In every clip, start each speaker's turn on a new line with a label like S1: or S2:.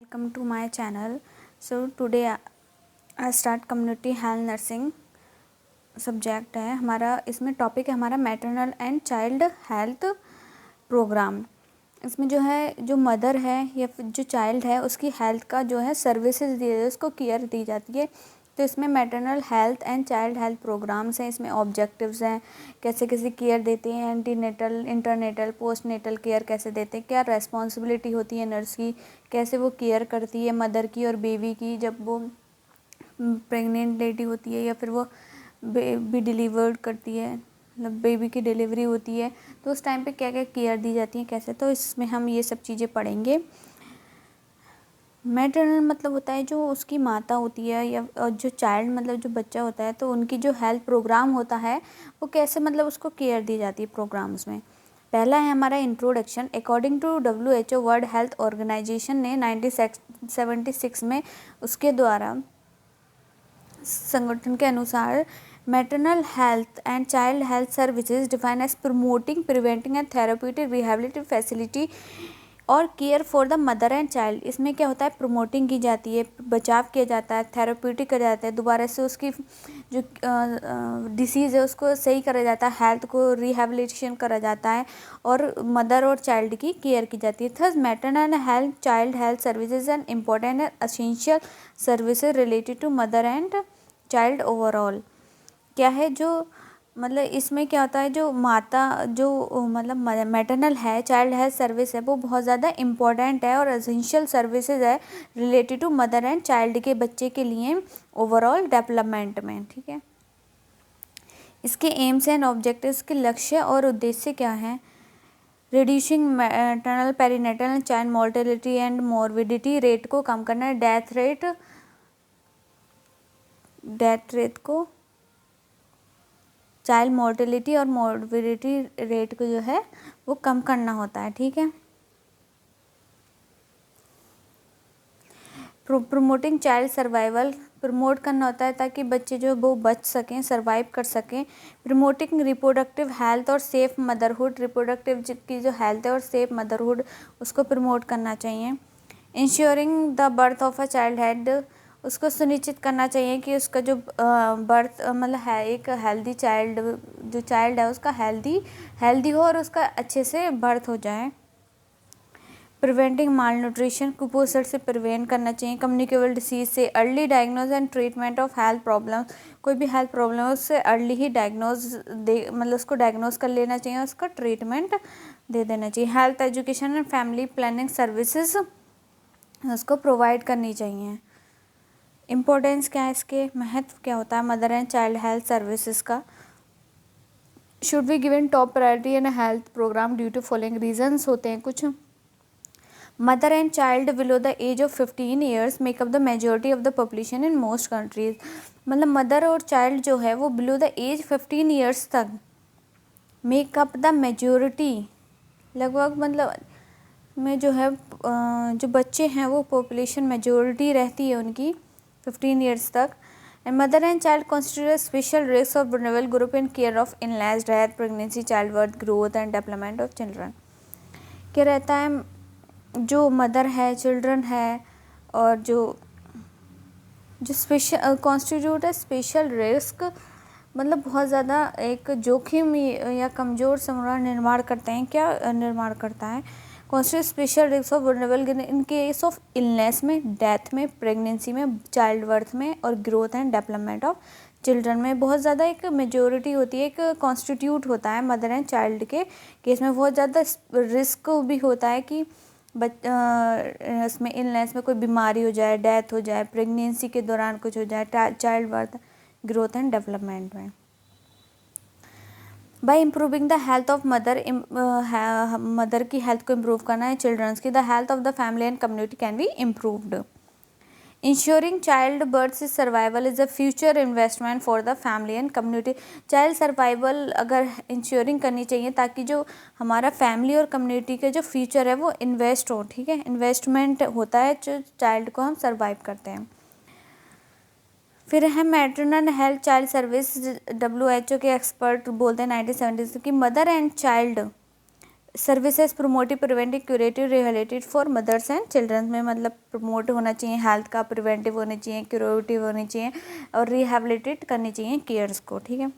S1: Welcome to my channel. So today I start community health nursing subject है हमारा। इसमें topic है हमारा maternal and child health program. इसमें जो है जो मदर है या फिर जो चाइल्ड है उसकी हेल्थ का जो है सर्विसेज दी जाती है, उसको केयर दी जाती है। तो इसमें maternal health and child health programs हैं। इसमें ऑब्जेक्टिव्स हैं, कैसे कैसे केयर देते हैं, एंटीनेटल, इंटरनेटल, पोस्टनेटल केयर कैसे देते हैं, क्या रेस्पॉन्सिबिलिटी होती है नर्स की, कैसे वो केयर करती है मदर की और बेबी की जब वो प्रेग्नेंट लेडी होती है या फिर वो बेबी डिलीवर्ड करती है, मतलब बेबी की डिलीवरी होती है, तो उस टाइम पे क्या क्या केयर दी जाती है कैसे। तो इसमें हम ये सब चीज़ें पढ़ेंगे। मैटरनल मतलब होता है जो उसकी माता होती है या जो चाइल्ड मतलब जो बच्चा होता है, तो उनकी जो हेल्थ प्रोग्राम होता है वो कैसे मतलब उसको केयर दी जाती है प्रोग्राम्स में। पहला है हमारा introduction. According to WHO World Health Organization ने 1976 में उसके द्वारा संगठन के अनुसार maternal health and child health services define as promoting, preventing and therapeutic rehabilitative facility और care for the mother and child. इसमें क्या होता है, प्रमोटिंग की जाती है, बचाव किया जाता है, थेराप्यूटिक किया जाता है, दोबारा से उसकी जो डिसीज़ है उसको सही करा जाता है, हेल्थ को रिहेबिलिटेशन करा जाता है और मदर और चाइल्ड की केयर की जाती है। Thus maternal health child health services and important and essential services related to mother and child overall. क्या है जो मतलब इसमें क्या होता है, जो माता जो मतलब मैटरनल है चाइल्ड हेल्थ सर्विस है वो बहुत ज़्यादा इम्पॉर्टेंट है और एसेंशियल सर्विसेज है related to mother and child के बच्चे के लिए ओवरऑल डेवलपमेंट में। ठीक है, इसके एम्स एंड ऑब्जेक्टिव्स के लक्ष्य और उद्देश्य क्या हैं। Reducing maternal perinatal child mortality and morbidity rate को कम करना है, डेथ रेट को, चाइल्ड मोर्टेलिटी और मोर्बिडिटी रेट को जो है वो कम करना होता है। ठीक है, प्रमोटिंग चाइल्ड सर्वाइवल, प्रमोट करना होता है ताकि बच्चे जो वो बच सकें, सर्वाइव कर सकें। प्रमोटिंग रिप्रोडक्टिव हेल्थ और सेफ मदरहुड, रिप्रोडक्टिव की जो हेल्थ है और सेफ मदरहुड उसको प्रमोट करना चाहिए। Ensuring the birth of a child head, उसको सुनिश्चित करना चाहिए कि उसका जो बर्थ मतलब है एक हेल्दी चाइल्ड, जो चाइल्ड है उसका हेल्दी हो और उसका अच्छे से बर्थ हो जाए। प्रिवेंटिंग माल न्यूट्रिशन, कुपोषण से प्रिवेंट करना चाहिए। कम्युनिकेबल डिसीज से early diagnose and treatment of health problem, कोई भी हेल्थ प्रॉब्लम है उससे अर्ली ही डायग्नोज मतलब उसको डायग्नोज कर लेना चाहिए, उसका ट्रीटमेंट दे देना चाहिए। Health education and family planning services उसको प्रोवाइड करनी चाहिए। इम्पोर्टेंस क्या है, इसके महत्व क्या होता है mother and child health services का। Should be given top priority in health program due to following reasons होते हैं कुछ। Mother and child below the age of 15 years make up the majority of the population in most countries, मतलब mother और child जो है वो below the age 15 years तक make up the majority, लगभग मतलब में जो है जो बच्चे हैं वो पॉपुलेशन मेजोरिटी रहती है उनकी 15 ईयर्स तक। And mother and child constitute special risk of vulnerable group in care of इनलैस death, pregnancy, child birth, growth and development of children. क्या रहता है, जो मदर है, चिल्ड्रन है और जो स्पेशल कॉन्स्टिट्यूट है स्पेशल रिस्क, मतलब बहुत ज़्यादा एक जोखिम या कमज़ोर समूह निर्माण करते हैं। क्या निर्माण करता है, constitute special risk of vulnerable in case of illness में, डेथ में, प्रेगनेंसी में, चाइल्ड बर्थ में और growth and development of children में। बहुत ज़्यादा एक मेजोरिटी होती है, एक कॉन्स्टिट्यूट होता है मदर एंड चाइल्ड के केस में। बहुत ज़्यादा रिस्क भी होता है कि इसमें इलनेस में कोई बीमारी हो जाए, डेथ हो जाए, प्रेगनेंसी के दौरान कुछ हो जाए, child birth, growth and development में। By improving the health of mother, mother की हेल्थ को इम्प्रूव करना है, चिल्ड्रंस की, the health of the family and community can be improved. Ensuring child birth survival is a future investment for the family and community. Child survival अगर ensuring करनी चाहिए ताकि जो हमारा फैमिली और कम्युनिटी का जो फ्यूचर है वो इन्वेस्ट हो। ठीक है, इन्वेस्टमेंट होता है जो चाइल्ड को हम सर्वाइव करते हैं। फिर है maternal health child service, WHO के एक्सपर्ट बोलते हैं 1970 की mother and child services promotive preventive curative rehabilitative for mothers and children में मतलब प्रमोट होना चाहिए हेल्थ का, प्रिवेंटिव होनी चाहिए, क्यूरेटिव होनी चाहिए और रिहेबिलिटेट करनी चाहिए केयर्स को, ठीक है।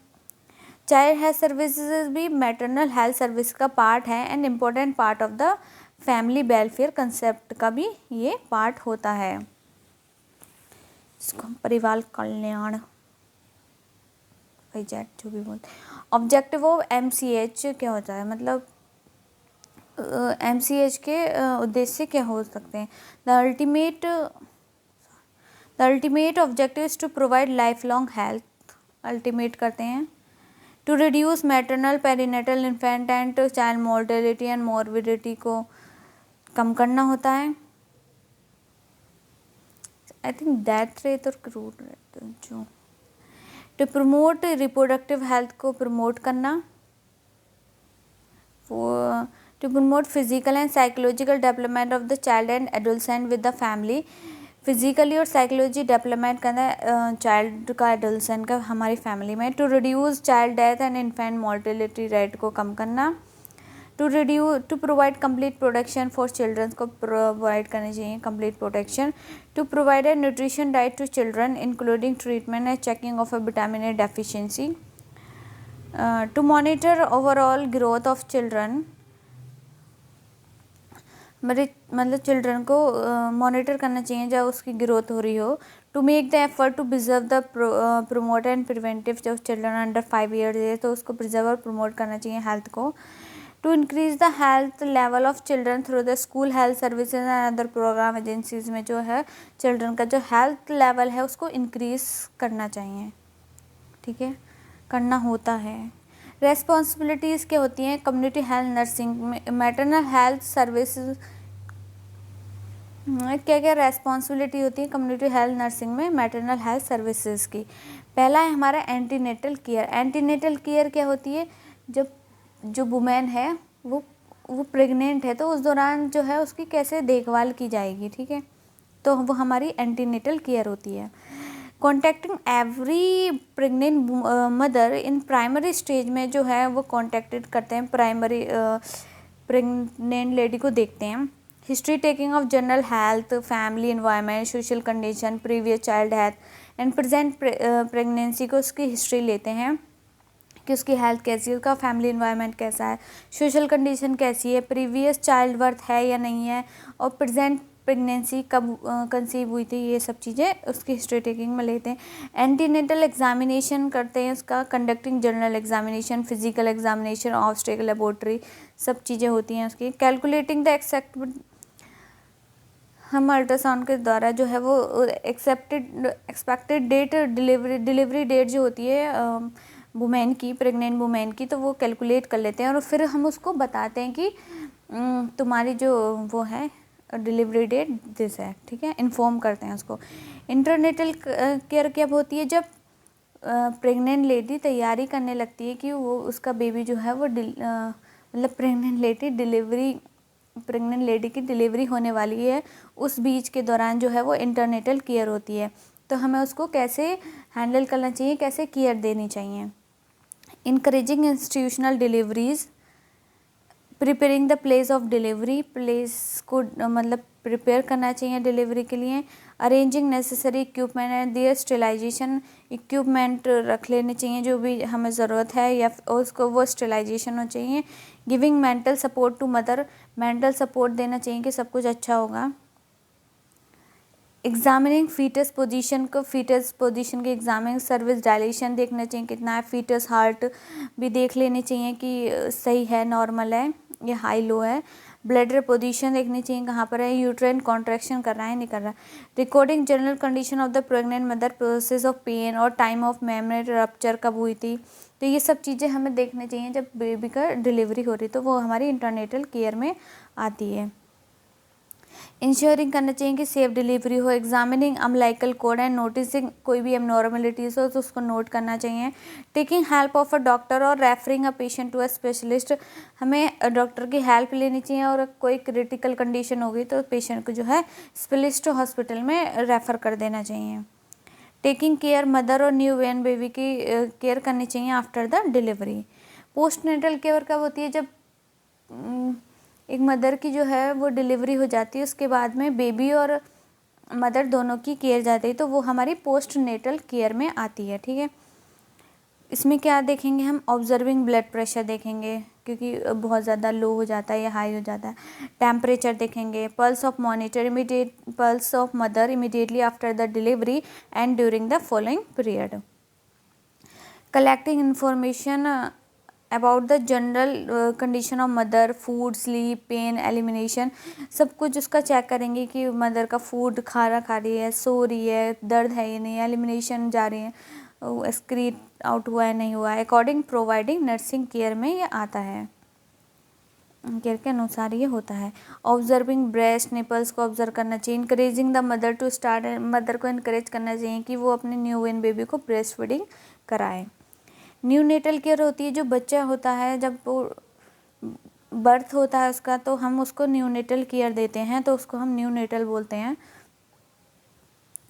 S1: चाइल्ड हेल्थ सर्विसेज भी मैटरनल हेल्थ सर्विस का पार्ट है and important part of the family welfare concept का भी ये पार्ट होता है। इसको हम परिवार कल्याण जो भी बोलते। ऑब्जेक्टिव ऑफ एमसीएच क्या होता है, मतलब एमसीएच के उद्देश्य क्या हो सकते हैं। The ultimate objective is to provide life long health, ultimate करते हैं, to reduce maternal perinatal infant and child mortality and morbidity को कम करना होता है। आई थिंक डेथ रेट और क्रूड रेट जो टू प्रमोट रिप्रोडक्टिव हेल्थ को प्रमोट करना, to promote physical and psychological development of the child and adolescent with the family, physically और साइकोलॉजी डेवलपमेंट करना चाइल्ड का एडोलसेंट का हमारी फैमिली में। To reduce child death and infant mortality rate को कम करना। To provide complete protection for children को प्रोवाइड करनी चाहिए complete protection. To provide a nutrition diet to children including treatment and checking of a vitamin A deficiency. To monitor overall growth of children, मतलब children को monitor करना चाहिए जब उसकी growth हो रही हो। To make the effort to preserve the promote and preventive, जब चिल्ड्रन अंडर 5 ईयर्स है तो उसको प्रिजर्व और प्रमोट करना चाहिए हेल्थ को। To increase the health level of children through the school health services and other program agencies में जो है चिल्ड्रन का जो हेल्थ लेवल है उसको इंक्रीज करना चाहिए, ठीक है, करना होता है। रेस्पॉन्सिबिलिटीज़ क्या होती हैं कम्युनिटी हेल्थ नर्सिंग में, मैटरनल हेल्थ सर्विसेज क्या क्या रेस्पॉन्सिबिलिटी होती है कम्युनिटी हेल्थ नर्सिंग में मैटरनल हेल्थ सर्विसेज की। पहला है हमारा एंटीनेटल केयर। एंटीनेटल केयर क्या होती है, जब जो वुमेन है वो प्रेग्नेंट है तो उस दौरान जो है उसकी कैसे देखभाल की जाएगी, ठीक है, तो वो हमारी एंटीनेटल केयर होती है। Contacting every pregnant mother in primary stage में जो है वो कॉन्टैक्टेड करते हैं, प्राइमरी प्रेग्नेंट लेडी को देखते हैं। History taking of general health, family environment, social condition, previous child health and present pregnancy को उसकी हिस्ट्री लेते हैं कि उसकी हेल्थ कैसी है, उसका फैमिली एनवायरनमेंट कैसा है, सोशल कंडीशन कैसी है, प्रीवियस चाइल्ड बर्थ है या नहीं है और प्रेजेंट प्रेगनेंसी कब कंसीव हुई थी, ये सब चीज़ें उसकी हिस्ट्री टेकिंग में लेते हैं। एंटीनेटल एग्जामिनेशन करते हैं उसका, conducting general examination, physical examination, obstacle laboratory, सब चीज़ें होती हैं उसकी। कैलकुलेटिंग द हम अल्ट्रासाउंड के द्वारा जो है वो एक्सपेक्टेड डेट, डिलीवरी डेट जो होती है वुमेन की, प्रेग्नेंट वुमेन की, तो वो कैलकुलेट कर लेते हैं और फिर हम उसको बताते हैं कि तुम्हारी जो वो है डिलीवरी डेट दिस है, ठीक है, इन्फॉर्म करते हैं उसको। इंटरनेटल केयर कब होती है, जब प्रेग्नेंट लेडी तैयारी करने लगती है कि वो उसका बेबी जो है वो मतलब प्रेग्नेंट लेडी की डिलीवरी होने वाली है, उस बीच के दौरान जो है वो इंटरनेटल केयर होती है, तो हमें उसको कैसे हैंडल करना चाहिए, कैसे केयर देनी चाहिए। Encouraging institutional deliveries, preparing the place of delivery, place को मतलब प्रिपेयर करना चाहिए डिलीवरी के लिए। Arranging necessary equipment and their sterilization, equipment रख लेने चाहिए जो भी हमें ज़रूरत है या उसको वो स्टेलाइजेशन हो चाहिए। Giving mental support to mother, mental support देना चाहिए कि सब कुछ अच्छा होगा। एग्जामिनिंग फीटस पोजीशन को, फीटस पोजीशन की एग्जामिनिंग, सर्विस डायलेशन देखना चाहिए कितना है, फीटस हार्ट भी देख लेने चाहिए कि सही है, नॉर्मल है या हाई लो है। ब्लैडर पोजीशन देखनी चाहिए कहाँ पर है, यूट्राइन कॉन्ट्रैक्शन कर रहा है नहीं कर रहा। Recording general condition of the pregnant mother, process of pain और टाइम ऑफ मेमोरी रप्चर कब हुई थी, तो ये सब चीज़ें हमें देखनी चाहिए जब बेबी का डिलीवरी हो रही, तो वो हमारी इंटरनेटल केयर में आती है। इंश्योरिंग करना चाहिए कि सेफ डिलीवरी हो। Examining umbilical cord and noticing कोई भी एबनॉर्मलिटीज हो तो उसको नोट करना चाहिए। Taking help of a doctor और referring a patient to a specialist, हमें डॉक्टर की हेल्प लेनी चाहिए और कोई क्रिटिकल कंडीशन होगी तो पेशेंट को जो है स्पेशलिस्ट हॉस्पिटल में रेफ़र कर देना चाहिए। टेकिंग केयर मदर और न्यू बॉर्न बेबी की केयर करनी चाहिए after the delivery. Post natal care कब होती है, जब एक मदर की जो है वो डिलीवरी हो जाती है, उसके बाद में बेबी और मदर दोनों की केयर जाती है, तो वो हमारी पोस्ट नेटल केयर में आती है। ठीक है, इसमें क्या देखेंगे हम, ऑब्जर्विंग ब्लड प्रेशर देखेंगे क्योंकि बहुत ज़्यादा लो हो जाता है या हाई हो जाता है, टेम्परेचर देखेंगे, pulse of monitor, immediate pulse of mother immediately after the delivery and during the following period, collecting information about the general condition of mother, food, sleep, pain, elimination, सब कुछ उसका चेक करेंगे कि mother का food खाना खा रही है, सो रही है, दर्द है या नहीं, एलिमिनेशन जा रही है, एक्सक्रीट आउट हुआ है नहीं हुआ है, अकॉर्डिंग प्रोवाइडिंग नर्सिंग केयर में ये आता है, केयर के अनुसार ये होता है। ऑब्जर्विंग ब्रेस्ट निपल्स को ऑब्जर्व करना चाहिए, encouraging the mother to start, mother को इनकरेज करना चाहिए कि वो अपने न्यू बोर्न बेबी को ब्रेस्ट फीडिंग कराए। न्यू नेटल केयर होती है, जो बच्चा होता है जब वो बर्थ होता है उसका, तो हम उसको न्यू नेटल केयर देते हैं, तो उसको हम न्यू नेटल बोलते हैं।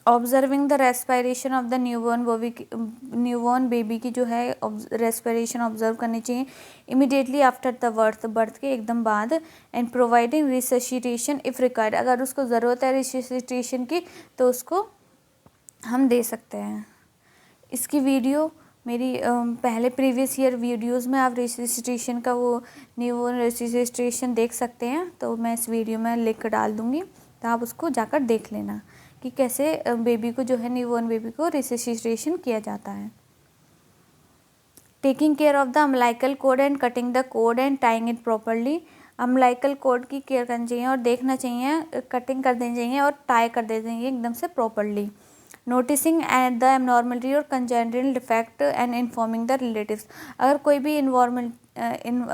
S1: Observing the respiration of the newborn baby की जो है रेस्पिरेशन ऑब्जर्व करनी चाहिए इमिडिएटली आफ्टर द बर्थ के एकदम बाद, and providing resuscitation if required, अगर उसको ज़रूरत है रिससिटेशन की तो उसको हम दे सकते हैं। इसकी वीडियो मेरी पहले प्रीवियस ईयर वीडियोस में आप रिससिटेशन का वो न्यूबॉर्न रिससिटेशन देख सकते हैं, तो मैं इस वीडियो में लिंक डाल दूँगी, तो आप उसको जाकर देख लेना कि कैसे बेबी को जो है न्यूबॉर्न बेबी को रिससिटेशन किया जाता है। Taking care of the umbilical cord and cutting the cord and tying it properly, umbilical cord की केयर करनी चाहिए और देखना चाहिए, कटिंग कर देनी चाहिए और टाई कर देनी चाहिए एकदम से properly. Noticing at the abnormality और congenital defect and informing the relatives, अगर कोई भी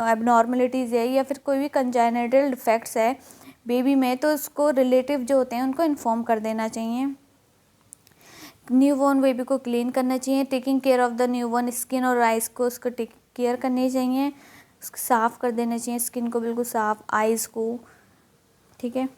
S1: एबनॉर्मलिटीज़ है या फिर कोई भी कंजेनिटल डिफेक्ट्स है बेबी में, तो उसको रिलेटिव जो होते हैं उनको इन्फॉर्म कर देना चाहिए। न्यूबॉर्न बेबी को क्लीन करना चाहिए। Taking care of the newborn skin और आइज़ को उसको टेक केयर करनी चाहिए, उसको साफ़ कर देना चाहिए, स्किन को बिल्कुल साफ़, आइज़ को। ठीक है,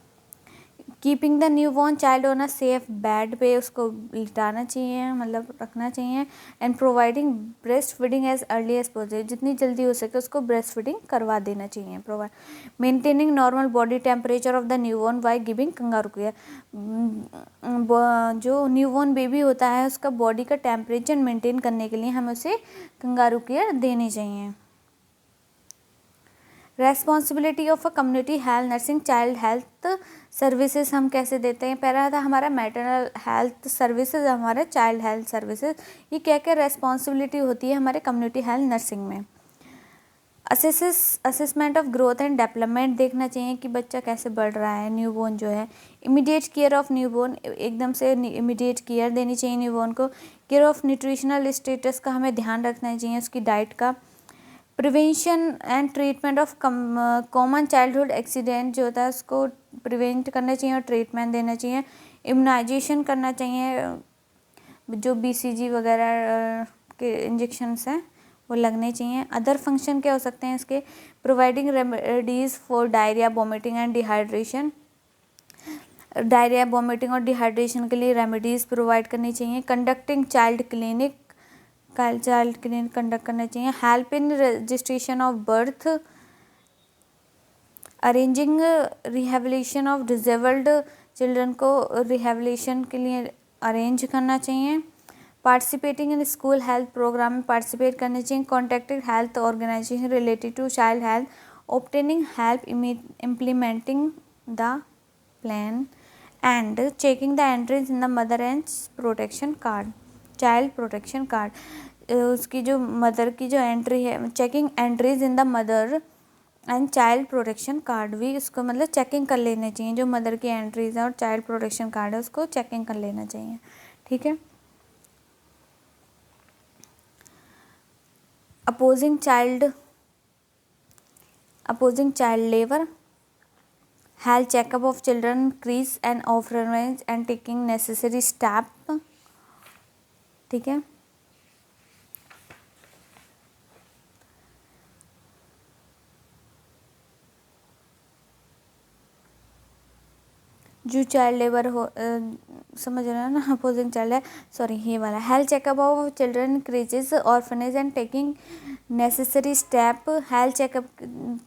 S1: keeping the newborn child on a safe bed पे उसको लिटाना चाहिए, मतलब रखना चाहिए। And providing breast feeding as early as possible, जितनी जल्दी हो सके उसको ब्रेस्ट फीडिंग करवा देना चाहिए। Provide maintaining normal body temperature of the newborn by giving kangaroo care, जो न्यूबॉर्न बेबी होता है उसका बॉडी का टेम्परेचर मेंटेन करने के लिए हमें उसे कंगारू केयर देनी चाहिए। Responsibility of a community health nursing child health services हम कैसे देते हैं, पहला था हमारा मैटरनल हेल्थ सर्विसेज, हमारा चाइल्ड हेल्थ सर्विसेज, ये क्या क्या रेस्पॉन्सिबिलिटी होती है हमारे कम्युनिटी हेल्थ नर्सिंग में। Assessment of growth and development देखना चाहिए कि बच्चा कैसे बढ़ रहा है, न्यूबॉर्न जो है। इमीडिएट केयर ऑफ न्यूबॉर्न, एकदम से इमीडिएट केयर देनी चाहिए न्यूबॉर्न को। केयर ऑफ न्यूट्रिशनल स्टेटस का हमें ध्यान रखना चाहिए, उसकी डाइट का। Prevention and treatment of common childhood accident जो होता है उसको प्रिवेंट करना चाहिए और ट्रीटमेंट देना चाहिए। इम्यूनाइजेशन करना चाहिए, जो BCG वगैरह के इंजेक्शन्स हैं वो लगने चाहिए। अदर फंक्शन क्या हो सकते हैं इसके, providing remedies for diarrhoea, vomiting and dehydration, diarrhoea, vomiting और डिहाइड्रेशन के लिए रेमेडीज़ प्रोवाइड करनी चाहिए। कंडक्टिंग चाइल्ड क्लिनिक कंडक्ट करना चाहिए। Help in registration of birth, arranging rehabilitation of disabled children को रिहेबिलिटेशन के लिए अरेंज करना चाहिए। Participating in school health programme में पार्टिसिपेट करने चाहिए। Contacting health organisation related to child health, obtaining help implementing the plan and checking the entries in the mother and protection card, child protection card, उसकी जो mother की जो entry है, checking entries in the mother and child protection card भी उसको मतलब checking कर लेना चाहिए, जो मदर की एंट्रीज है और चाइल्ड प्रोटेक्शन कार्ड है उसको चेकिंग कर लेना चाहिए। ठीक है, opposing child labour, health checkup of children, crease and offerance and taking necessary step. ठीक है, जो चाइल्ड लेबर समझ रहे हो ना, अपोजिंग चाइल्ड है, सॉरी ये वाला। Health checkup of children increases orphanage and taking necessary step. Health checkup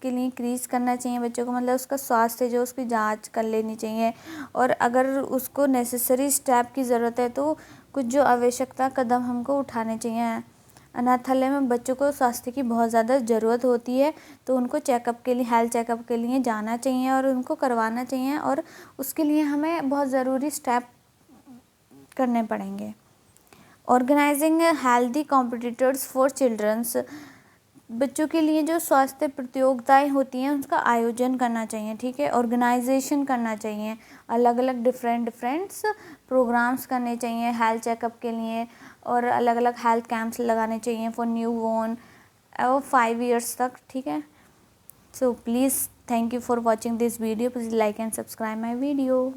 S1: के लिए इंक्रीज करना चाहिए बच्चों को, मतलब उसका स्वास्थ्य जो उसकी जांच कर लेनी चाहिए, और अगर उसको नेसेसरी स्टेप की ज़रूरत है तो कुछ जो आवश्यकता कदम हमको उठाने चाहिए। अनाथालय में बच्चों को स्वास्थ्य की बहुत ज़्यादा ज़रूरत होती है, तो उनको चेकअप के लिए, हेल्थ चेकअप के लिए जाना चाहिए और उनको करवाना चाहिए, और उसके लिए हमें बहुत ज़रूरी स्टेप करने पड़ेंगे। Organising healthy competitors for childrens. बच्चों के लिए जो स्वास्थ्य प्रतियोगिताएं होती हैं उसका आयोजन करना चाहिए, ठीक है, ऑर्गेनाइजेशन करना चाहिए, अलग अलग डिफरेंट प्रोग्राम्स करने चाहिए हेल्थ चेकअप के लिए, और अलग अलग हेल्थ कैंप्स लगाने चाहिए फॉर न्यू बॉर्न और 5 ईयर्स तक, ठीक है। So please thank you for watching this video, please like and subscribe my video.